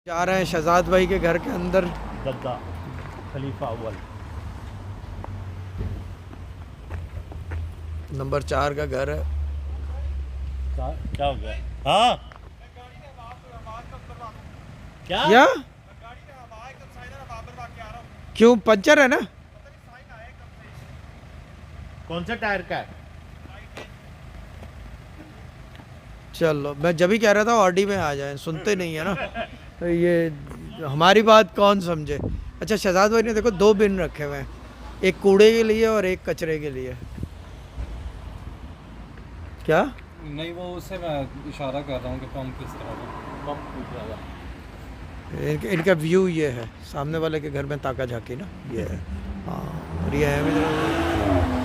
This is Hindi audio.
जा रहे हैं शहजाद भाई के घर के अंदर। गद्दा खलीफा अव्वल नंबर 4 का घर है। क्या हो गया? हाँ क्या क्या क्यों पंचर है ना? कौन सा टायर का है? चलो मैं जब ही कह रहा था ऑडी में आ जाए, सुनते नहीं है ना। तो ये हमारी बात कौन समझे। अच्छा शहजाद भाई ने देखो 2 बिन रखे हुए हैं, एक कूड़े के लिए और एक कचरे के लिए। क्या नहीं, वो उससे मैं इशारा कर रहा हूँ कि पंप किस तरह का। पंप पूछ रहा था। इनका व्यू ये है, सामने वाले के घर में ताका झाकी ना ये है। हाँ और ये है